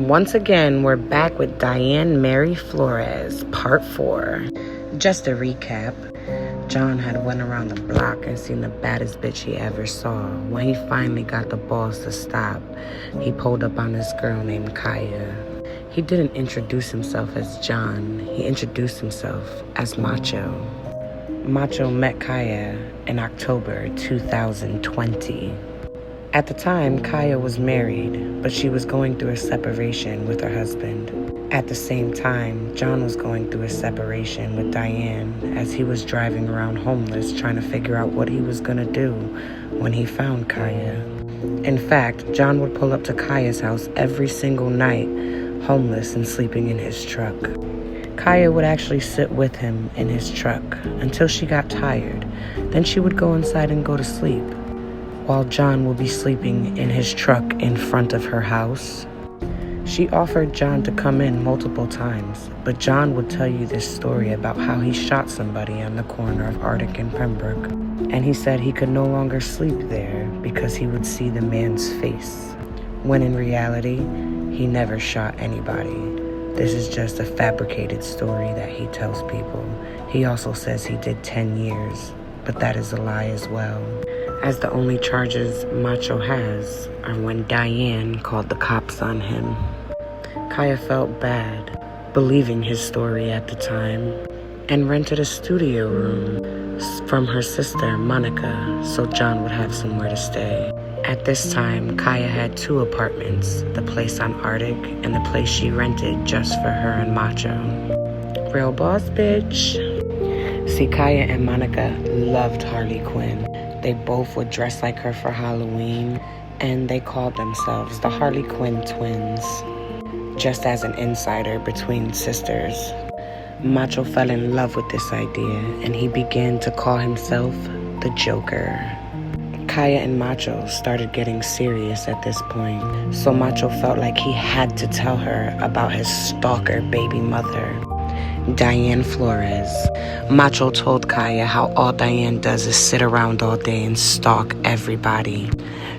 Once again, we're back with Diane Mary Flores, part 4. Just a recap, John had went around the block and seen the baddest bitch he ever saw. When he finally got the balls to stop, he pulled up on this girl named Kaya. He didn't introduce himself as John, he introduced himself as Macho. Macho met Kaya in October 2020. At the time, Kaya was married, but she was going through a separation with her husband. At the same time, John was going through a separation with Diane as he was driving around homeless trying to figure out what he was gonna do when he found Kaya. In fact, John would pull up to Kaya's house every single night, homeless and sleeping in his truck. Kaya would actually sit with him in his truck until she got tired. Then she would go inside and go to sleep, while John would be sleeping in his truck in front of her house. She offered John to come in multiple times, but John would tell you this story about how he shot somebody on the corner of Arctic and Pembroke, and he said he could no longer sleep there because he would see the man's face, when in reality, he never shot anybody. This is just a fabricated story that he tells people. He also says he did 10 years, but that is a lie as well, as the only charges Macho has are when Diane called the cops on him. Kaya felt bad, believing his story at the time, and rented a studio room from her sister, Monica, so John would have somewhere to stay. At this time, Kaya had 2 apartments, the place on Arctic and the place she rented just for her and Macho. Real boss bitch. See, Kaya and Monica loved Harley Quinn. They both would dress like her for Halloween, and they called themselves the Harley Quinn twins. Just as an insider between sisters, Macho fell in love with this idea, and he began to call himself the Joker. Kaya and Macho started getting serious at this point, so Macho felt like he had to tell her about his stalker baby mother, Diane Flores. Macho told Kaya how all Diane does is sit around all day and stalk everybody.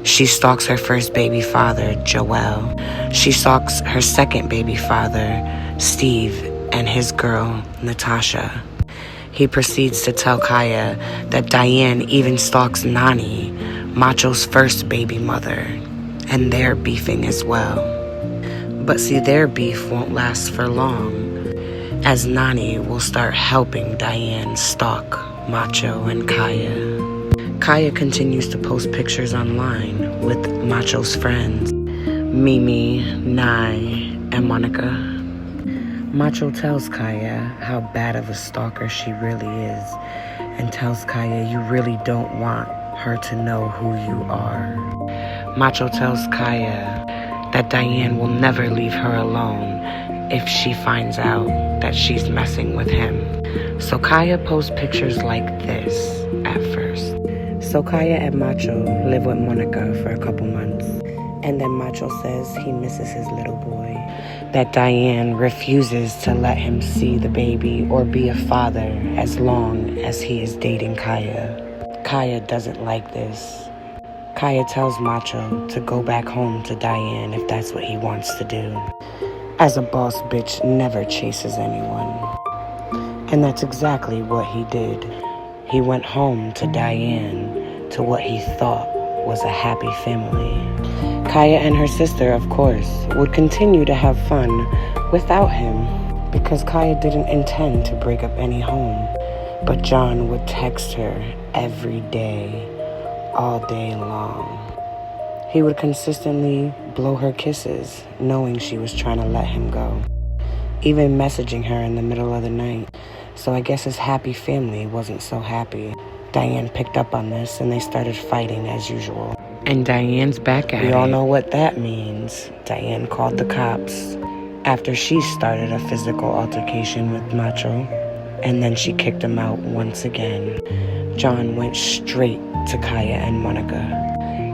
She stalks her first baby father, Joel. She stalks her second baby father, Steve, and his girl, Natasha. He proceeds to tell Kaya that Diane even stalks Nani, Macho's first baby mother, and they're beefing as well. But see, their beef won't last for long, as Nani will start helping Diane stalk Macho and Kaya. Kaya continues to post pictures online with Macho's friends, Mimi, Nai, and Monica. Macho tells Kaya how bad of a stalker she really is, and tells Kaya you really don't want her to know who you are. Macho tells Kaya that Diane will never leave her alone if she finds out that she's messing with him. So Kaya posts pictures like this at first. So Kaya and Macho live with Monica for a couple months, and then Macho says he misses his little boy, that Diane refuses to let him see the baby or be a father as long as he is dating Kaya. Kaya doesn't like this. Kaya tells Macho to go back home to Diane if that's what he wants to do, as a boss bitch never chases anyone. And that's exactly what he did. He went home to Diane, to what he thought was a happy family. Kaya and her sister, of course, would continue to have fun without him, because Kaya didn't intend to break up any home. But John would text her every day, all day long. He would consistently blow her kisses, knowing she was trying to let him go, even messaging her in the middle of the night. So I guess his happy family wasn't so happy. Diane picked up on this, and they started fighting as usual. And Diane's back at it. We all know what that means. Diane called the cops after she started a physical altercation with Macho, and then she kicked him out once again. John went straight to Kaya and Monica,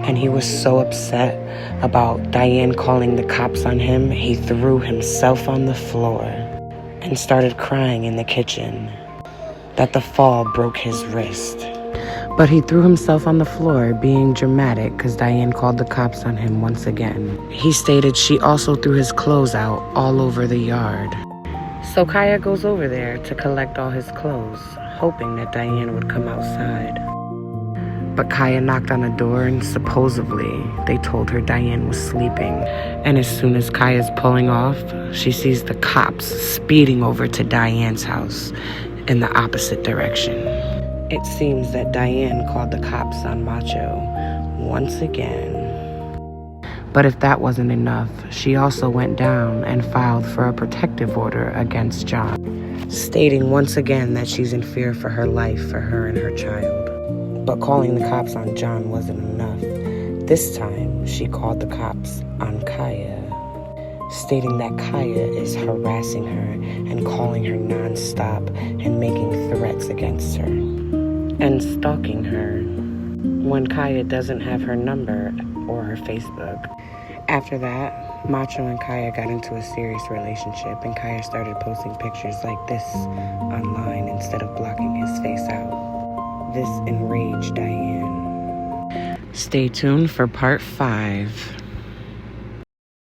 and he was so upset about Diane calling the cops on him, he threw himself on the floor and started crying in the kitchen that the fall broke his wrist. But he threw himself on the floor, being dramatic because Diane called the cops on him once again. He stated she also threw his clothes out all over the yard. So Kaya goes over there to collect all his clothes, hoping that Diane would come outside. But Kaya knocked on the door and supposedly they told her Diane was sleeping. And as soon as Kaya's pulling off, she sees the cops speeding over to Diane's house in the opposite direction. It seems that Diane called the cops on Macho once again. But if that wasn't enough, she also went down and filed for a protective order against John, stating once again that she's in fear for her life for her and her child. But calling the cops on John wasn't enough. This time, she called the cops on Kaya, stating that Kaya is harassing her and calling her nonstop and making threats against her and stalking her when Kaya doesn't have her number or her Facebook. After that, Macho and Kaya got into a serious relationship, and Kaya started posting pictures like this online instead of blocking his face out. This enraged Diane. Stay tuned for part 5.